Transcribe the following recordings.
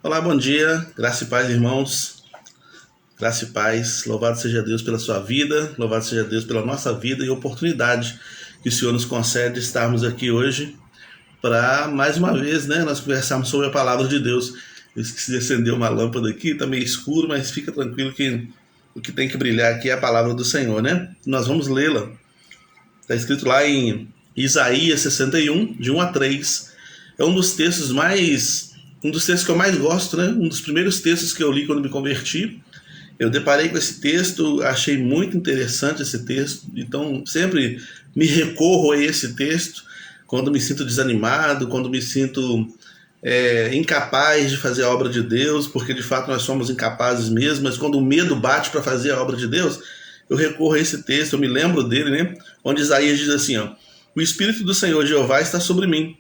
Olá, bom dia, graça e paz, irmãos, graça e paz, louvado seja Deus pela sua vida, louvado seja Deus pela nossa vida e oportunidade que o Senhor nos concede de estarmos aqui hoje para, mais uma vez, nós conversarmos sobre a palavra de Deus. Eu esqueci de acender uma lâmpada aqui, está meio escuro, mas fica tranquilo que o que tem que brilhar aqui é a palavra do Senhor, Nós vamos lê-la, está escrito lá em Isaías 61, de 1 a 3, é um dos textos que eu mais gosto, Um dos primeiros textos que eu li quando me converti. Eu deparei com esse texto, achei muito interessante esse texto, então sempre me recorro a esse texto quando me sinto desanimado, quando me sinto incapaz de fazer a obra de Deus, porque de fato nós somos incapazes mesmo, mas quando o medo bate para fazer a obra de Deus, eu recorro a esse texto, eu me lembro dele, onde Isaías diz assim, o Espírito do Senhor Jeová está sobre mim,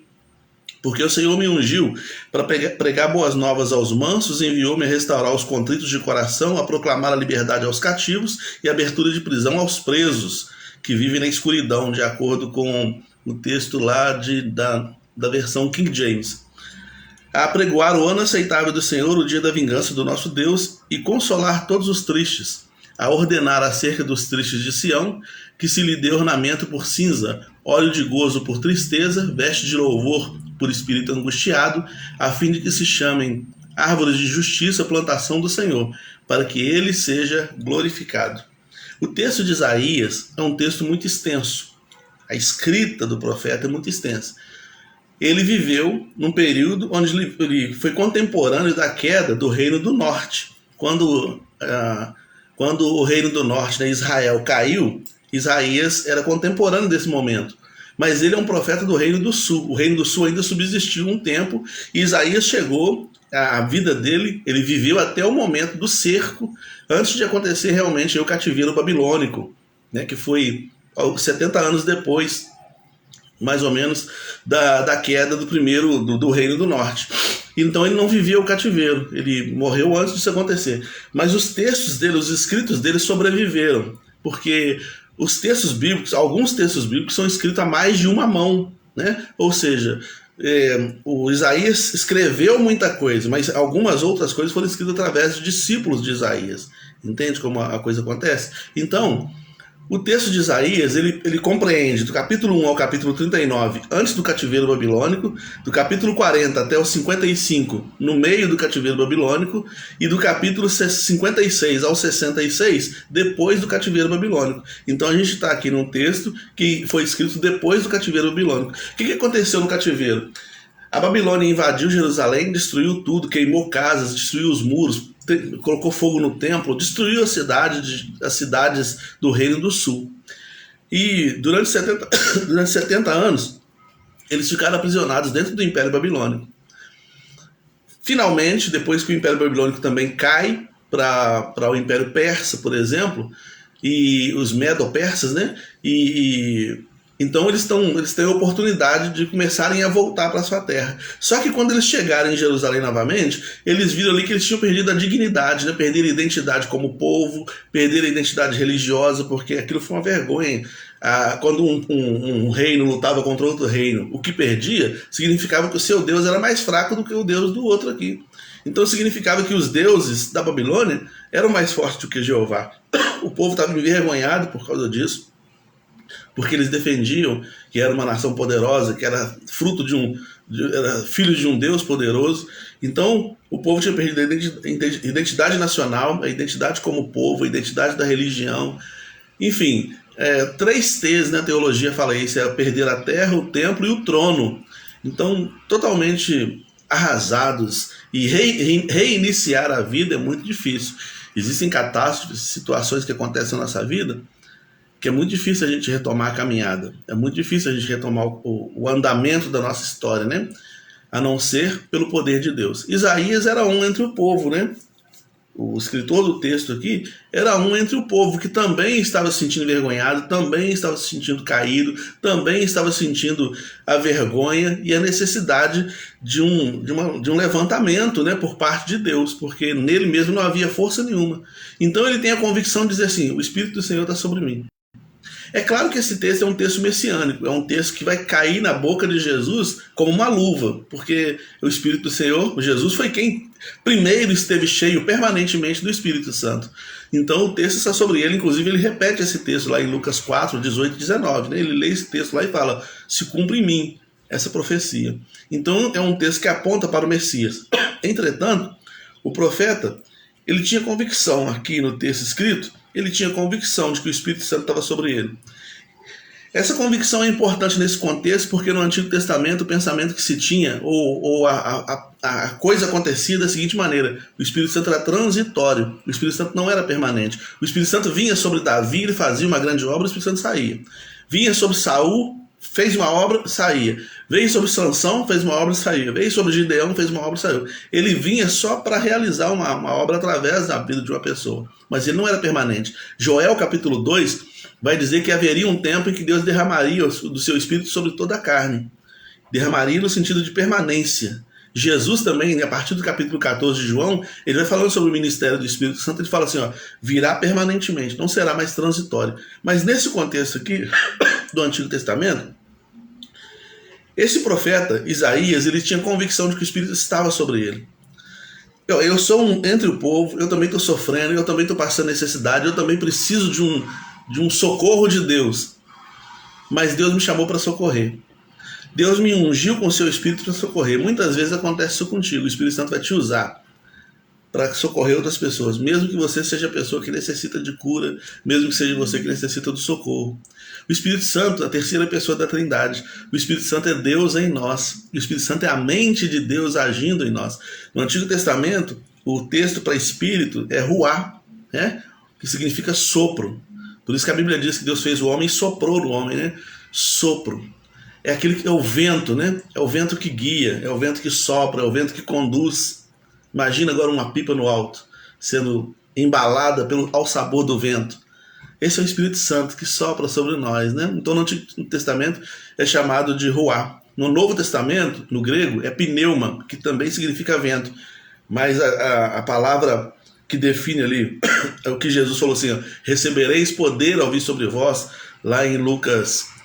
porque o Senhor me ungiu para pregar boas novas aos mansos, enviou-me a restaurar os contritos de coração, a proclamar a liberdade aos cativos e a abertura de prisão aos presos que vivem na escuridão, de acordo com o texto lá da versão King James. A apregoar o ano aceitável do Senhor, o dia da vingança do nosso Deus, e consolar todos os tristes, a ordenar acerca dos tristes de Sião, que se lhe dê ornamento por cinza, óleo de gozo por tristeza, veste de louvor por espírito angustiado, a fim de que se chamem árvores de justiça, plantação do Senhor, para que ele seja glorificado. O texto de Isaías é um texto muito extenso. A escrita do profeta é muito extensa. Ele viveu num período onde ele foi contemporâneo da queda do Reino do Norte. Quando o Reino do Norte, Israel, caiu, Isaías era contemporâneo desse momento. Mas ele é um profeta do Reino do Sul. O Reino do Sul ainda subsistiu um tempo, e Isaías chegou, a vida dele, ele viveu até o momento do cerco, antes de acontecer realmente o cativeiro babilônico, que foi 70 anos depois, mais ou menos, da queda do Reino do Norte. Então ele não vivia o cativeiro, ele morreu antes disso acontecer. Mas os textos dele, os escritos dele sobreviveram, porque os textos bíblicos, alguns textos bíblicos são escritos a mais de uma mão, Ou seja, o Isaías escreveu muita coisa, mas algumas outras coisas foram escritas através de discípulos de Isaías. Entende como a coisa acontece? Então, o texto de Isaías, ele compreende do capítulo 1 ao capítulo 39, antes do cativeiro babilônico, do capítulo 40 até o 55, no meio do cativeiro babilônico, e do capítulo 56 ao 66, depois do cativeiro babilônico. Então a gente está aqui num texto que foi escrito depois do cativeiro babilônico. O que aconteceu no cativeiro? A Babilônia invadiu Jerusalém, destruiu tudo, queimou casas, destruiu os muros, colocou fogo no templo, destruiu as cidades do Reino do Sul. E durante 70 anos, eles ficaram aprisionados dentro do Império Babilônico. Finalmente, depois que o Império Babilônico também cai para o Império Persa, por exemplo, e os Medo-Persas, então eles têm a oportunidade de começarem a voltar para a sua terra. Só que quando eles chegarem em Jerusalém novamente, eles viram ali que eles tinham perdido a dignidade, perderam a identidade como povo, perderam a identidade religiosa, porque aquilo foi uma vergonha. Quando um reino lutava contra outro reino, o que perdia significava que o seu Deus era mais fraco do que o Deus do outro aqui. Então significava que os deuses da Babilônia eram mais fortes do que Jeová. O povo estava envergonhado por causa disso, porque eles defendiam que era uma nação poderosa, que era era filho de um Deus poderoso. Então o povo tinha perdido a identidade nacional, a identidade como povo, a identidade da religião. Enfim, 3 T's na teologia fala isso: é perder a terra, o templo e o trono. Então, totalmente arrasados, e reiniciar a vida é muito difícil. Existem catástrofes, situações que acontecem na nossa vida, que é muito difícil a gente retomar a caminhada, é muito difícil a gente retomar o andamento da nossa história, A não ser pelo poder de Deus. Isaías era um entre o povo, O escritor do texto aqui era um entre o povo que também estava se sentindo envergonhado, também estava se sentindo caído, também estava sentindo a vergonha e a necessidade de um levantamento, por parte de Deus, porque nele mesmo não havia força nenhuma. Então ele tem a convicção de dizer assim: o Espírito do Senhor está sobre mim. É claro que esse texto é um texto messiânico, é um texto que vai cair na boca de Jesus como uma luva, porque o Espírito do Senhor, Jesus, foi quem primeiro esteve cheio permanentemente do Espírito Santo. Então o texto está sobre ele, inclusive ele repete esse texto lá em Lucas 4, 18 e 19, né? Ele lê esse texto lá e fala, se cumpre em mim essa profecia. Então é um texto que aponta para o Messias. Entretanto, o profeta, ele tinha convicção, aqui no texto escrito, ele tinha convicção de que o Espírito Santo estava sobre ele. Essa convicção é importante nesse contexto porque no Antigo Testamento o pensamento que se tinha, ou a coisa acontecia da seguinte maneira: o Espírito Santo era transitório, o Espírito Santo não era permanente. O Espírito Santo vinha sobre Davi, ele fazia uma grande obra, o Espírito Santo saía. Vinha sobre Saul, fez uma obra, saía. Veio sobre Sansão, fez uma obra e saía. Veio sobre Gideão, fez uma obra e saiu. Ele vinha só para realizar uma obra através da vida de uma pessoa. Mas ele não era permanente. Joel capítulo 2 vai dizer que haveria um tempo em que Deus derramaria do seu Espírito sobre toda a carne. Derramaria no sentido de permanência. Jesus também, a partir do capítulo 14 de João, ele vai falando sobre o ministério do Espírito Santo, ele fala assim, ó, virá permanentemente, não será mais transitório. Mas nesse contexto aqui do Antigo Testamento, esse profeta, Isaías, ele tinha convicção de que o Espírito estava sobre ele. Eu sou entre o povo, eu também estou sofrendo, eu também estou passando necessidade, eu também preciso de um socorro de Deus. Mas Deus me chamou para socorrer. Deus me ungiu com o seu Espírito para socorrer. Muitas vezes acontece isso contigo. O Espírito Santo vai te usar para socorrer outras pessoas. Mesmo que você seja a pessoa que necessita de cura, mesmo que seja você que necessita do socorro. O Espírito Santo, a terceira pessoa da Trindade. O Espírito Santo é Deus em nós. O Espírito Santo é a mente de Deus agindo em nós. No Antigo Testamento, o texto para Espírito é ruá, né? Que significa sopro. Por isso que a Bíblia diz que Deus fez o homem e soprou no homem, né? Sopro. É aquele que é o vento, né? É o vento que guia, é o vento que sopra, é o vento que conduz. Imagina agora uma pipa no alto, sendo embalada ao sabor do vento. Esse é o Espírito Santo que sopra sobre nós, né? Então no Antigo Testamento é chamado de ruá. No Novo Testamento, no grego, é pneuma, que também significa vento. Mas a palavra que define ali é o que Jesus falou assim, ó, recebereis poder ao vir sobre vós, lá em Lucas...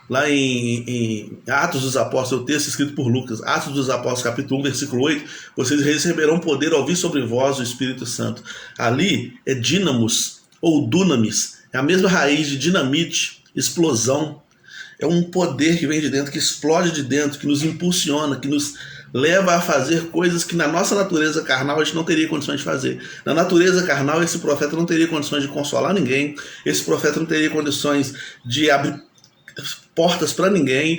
Lá em Atos dos Apóstolos, o texto escrito por Lucas, Atos dos Apóstolos, capítulo 1, versículo 8, vocês receberão poder ao vir sobre vós o Espírito Santo. Ali é dínamos, ou dunamis, é a mesma raiz de dinamite, explosão. É um poder que vem de dentro, que explode de dentro, que nos impulsiona, que nos leva a fazer coisas que na nossa natureza carnal a gente não teria condições de fazer. Na natureza carnal, esse profeta não teria condições de consolar ninguém, esse profeta não teria condições de abrir portas para ninguém.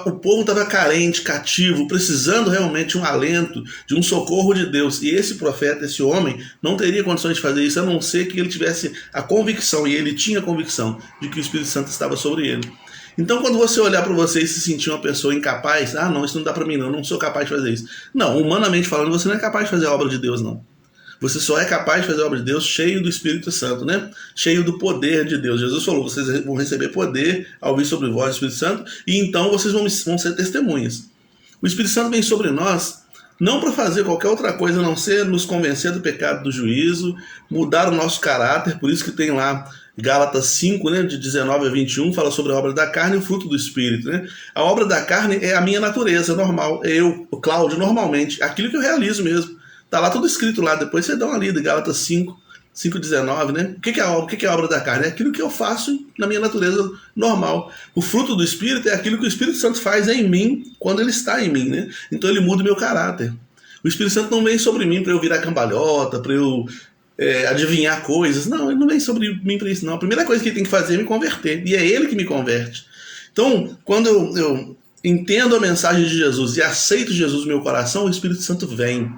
O povo estava carente, cativo, precisando realmente de um alento, de um socorro de Deus. E esse profeta, esse homem, não teria condições de fazer isso, a não ser que ele tivesse a convicção, e ele tinha a convicção, de que o Espírito Santo estava sobre ele. Então, quando você olhar para você e se sentir uma pessoa incapaz, não, isso não dá para mim não sou capaz de fazer isso. Não, humanamente falando, você não é capaz de fazer a obra de Deus, não. Você só é capaz de fazer a obra de Deus cheio do Espírito Santo, né? Cheio do poder de Deus. Jesus falou, vocês vão receber poder ao vir sobre vós o Espírito Santo, e então vocês vão ser testemunhas. O Espírito Santo vem sobre nós, não para fazer qualquer outra coisa, a não ser nos convencer do pecado, do juízo, mudar o nosso caráter. Por isso que tem lá Gálatas 5, né, de 19 a 21, fala sobre a obra da carne e o fruto do Espírito, né? A obra da carne é a minha natureza normal, eu, o Cláudio, normalmente, aquilo que eu realizo mesmo. Tá lá tudo escrito lá, depois você dá uma lida, Gálatas 5:19, né? O que é a obra da carne? É aquilo que eu faço na minha natureza normal. O fruto do Espírito é aquilo que o Espírito Santo faz em mim, quando ele está em mim, né? Então ele muda o meu caráter. O Espírito Santo não vem sobre mim para eu virar cambalhota, para eu adivinhar coisas. Não, ele não vem sobre mim para isso, não. A primeira coisa que ele tem que fazer é me converter, e é ele que me converte. Então, quando eu entendo a mensagem de Jesus e aceito Jesus no meu coração, o Espírito Santo vem.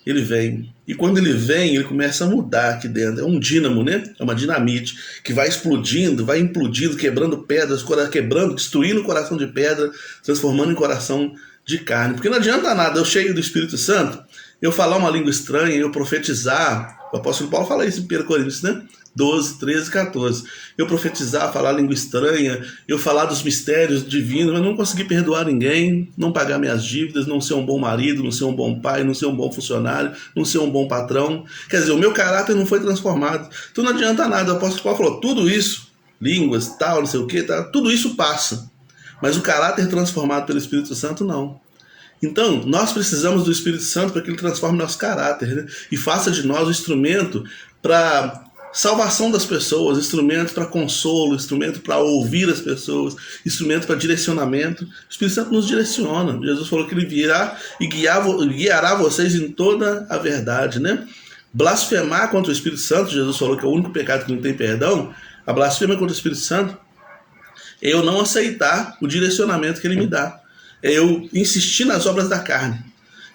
Ele vem. E quando ele vem, ele começa a mudar aqui dentro. É um dínamo, né? É uma dinamite que vai explodindo, vai implodindo, quebrando pedras, quebrando, destruindo o coração de pedra, transformando em coração de carne. Porque não adianta nada eu cheio do Espírito Santo, eu falar uma língua estranha, eu profetizar. O apóstolo Paulo fala isso em 1 Coríntios, né? 12, 13, 14. Eu profetizar, falar língua estranha, eu falar dos mistérios divinos, mas não conseguir perdoar ninguém, não pagar minhas dívidas, não ser um bom marido, não ser um bom pai, não ser um bom funcionário, não ser um bom patrão. Quer dizer, o meu caráter não foi transformado. Então não adianta nada. O apóstolo Paulo falou, tudo isso línguas, tal, não sei o que, tal, tudo isso passa. Mas o caráter transformado pelo Espírito Santo, não. Então, nós precisamos do Espírito Santo para que ele transforme nosso caráter, né? E faça de nós um instrumento para salvação das pessoas, instrumento para consolo, instrumento para ouvir as pessoas, instrumento para direcionamento. O Espírito Santo nos direciona. Jesus falou que ele virá e guiará vocês em toda a verdade, né? Blasfemar contra o Espírito Santo, Jesus falou que é o único pecado que não tem perdão. A blasfêmia contra o Espírito Santo é eu não aceitar o direcionamento que ele me dá. É eu insistir nas obras da carne.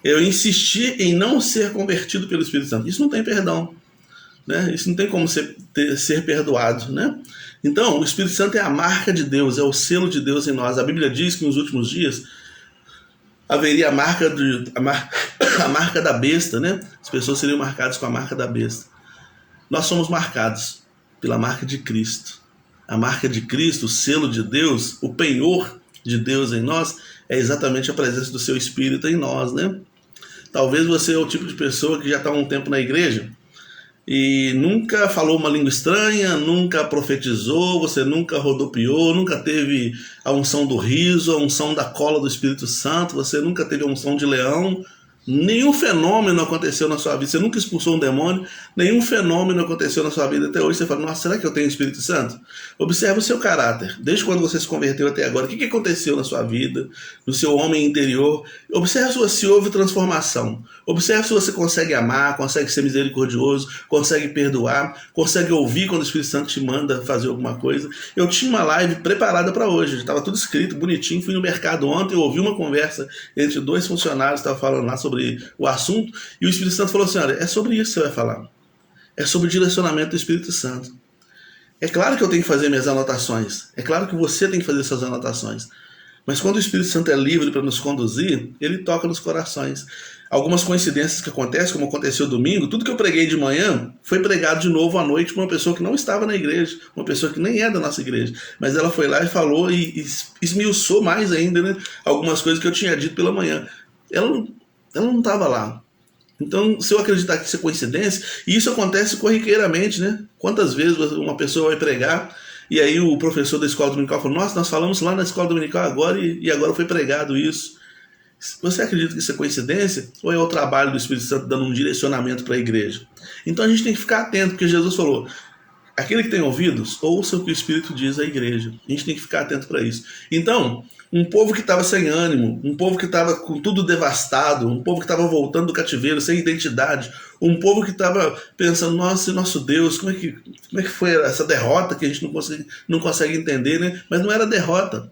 É eu insistir em não ser convertido pelo Espírito Santo. Isso não tem perdão, né? Isso não tem como ser perdoado, né? Então, o Espírito Santo é a marca de Deus, é o selo de Deus em nós. A Bíblia diz que nos últimos dias haveria a marca da besta, né? As pessoas seriam marcadas com a marca da besta. Nós somos marcados pela marca de Cristo. A marca de Cristo, o selo de Deus, o penhor de Deus em nós, é exatamente a presença do seu Espírito em nós, né? Talvez você é o tipo de pessoa que já está há um tempo na igreja e nunca falou uma língua estranha, nunca profetizou, você nunca rodopiou, nunca teve a unção do riso, a unção da cola do Espírito Santo, você nunca teve a unção de leão. Nenhum fenômeno aconteceu na sua vida, você nunca expulsou um demônio, nenhum fenômeno aconteceu na sua vida até hoje. Você fala, nossa, será que eu tenho o Espírito Santo? Observe o seu caráter, desde quando você se converteu até agora, o que aconteceu na sua vida, no seu homem interior. Observe se houve transformação, observe se você consegue amar, consegue ser misericordioso, consegue perdoar, consegue ouvir quando o Espírito Santo te manda fazer alguma coisa. Eu tinha uma live preparada para hoje, estava tudo escrito, bonitinho, fui no mercado ontem, eu ouvi uma conversa entre dois funcionários, estavam falando lá sobre o assunto, e o Espírito Santo falou assim, olha, é sobre isso que você vai falar, é sobre o direcionamento do Espírito Santo. É claro que eu tenho que fazer minhas anotações, é claro que você tem que fazer suas anotações, mas quando o Espírito Santo é livre para nos conduzir, ele toca nos corações. Algumas coincidências que acontecem, como aconteceu domingo, tudo que eu preguei de manhã foi pregado de novo à noite por uma pessoa que não estava na igreja, uma pessoa que nem é da nossa igreja, mas ela foi lá e falou e esmiuçou mais ainda, né, algumas coisas que eu tinha dito pela manhã. Ela não estava lá. Então, se eu acreditar que isso é coincidência, e isso acontece corriqueiramente, né? Quantas vezes uma pessoa vai pregar e aí o professor da escola dominical falou, nossa, nós falamos lá na escola dominical agora e agora foi pregado isso. Você acredita que isso é coincidência? Ou é o trabalho do Espírito Santo dando um direcionamento para a igreja? Então a gente tem que ficar atento, porque Jesus falou, aquele que tem ouvidos, ouça o que o Espírito diz à igreja. A gente tem que ficar atento para isso. Então, um povo que estava sem ânimo, um povo que estava com tudo devastado, um povo que estava voltando do cativeiro, sem identidade, um povo que estava pensando, nossa, nosso Deus, como é que foi essa derrota que a gente não consegue entender, né? Mas não era derrota,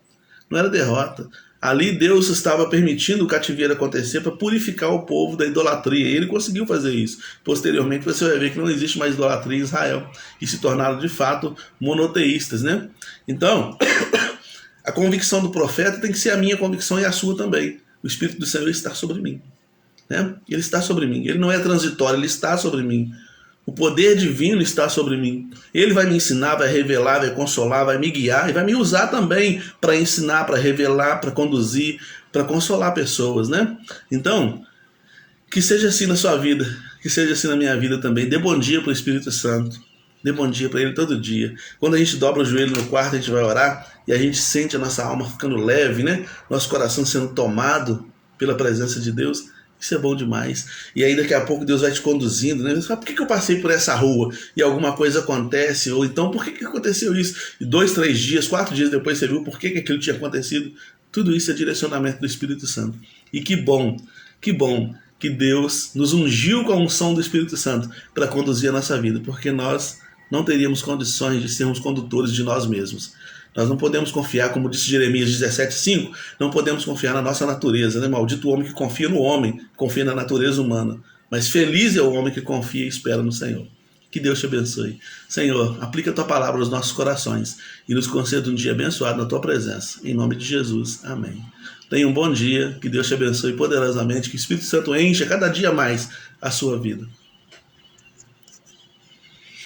não era derrota. Ali Deus estava permitindo o cativeiro acontecer para purificar o povo da idolatria, e ele conseguiu fazer isso. Posteriormente você vai ver que não existe mais idolatria em Israel, e se tornaram de fato monoteístas, né? Então, a convicção do profeta tem que ser a minha convicção e a sua também. O Espírito do Senhor está sobre mim, né? Ele está sobre mim, ele não é transitório, ele está sobre mim. O poder divino está sobre mim. Ele vai me ensinar, vai revelar, vai consolar, vai me guiar e vai me usar também para ensinar, para revelar, para conduzir, para consolar pessoas, né? Então, que seja assim na sua vida, que seja assim na minha vida também. Dê bom dia para o Espírito Santo. Dê bom dia para ele todo dia. Quando a gente dobra o joelho no quarto, a gente vai orar e a gente sente a nossa alma ficando leve, né? Nosso coração sendo tomado pela presença de Deus. Isso é bom demais. E aí daqui a pouco Deus vai te conduzindo, né? Você fala, por que eu passei por essa rua e alguma coisa acontece? Ou então, por que aconteceu isso? E 2, 3 dias, 4 dias depois você viu por que aquilo tinha acontecido. Tudo isso é direcionamento do Espírito Santo. E que bom que Deus nos ungiu com a unção do Espírito Santo para conduzir a nossa vida, porque nós não teríamos condições de sermos condutores de nós mesmos. Nós não podemos confiar, como disse Jeremias 17,5, não podemos confiar na nossa natureza, né? Maldito o homem que confia no homem, confia na natureza humana. Mas feliz é o homem que confia e espera no Senhor. Que Deus te abençoe. Senhor, aplica a tua palavra aos nossos corações e nos conceda um dia abençoado na tua presença. Em nome de Jesus. Amém. Tenha um bom dia, que Deus te abençoe poderosamente, que o Espírito Santo encha cada dia mais a sua vida.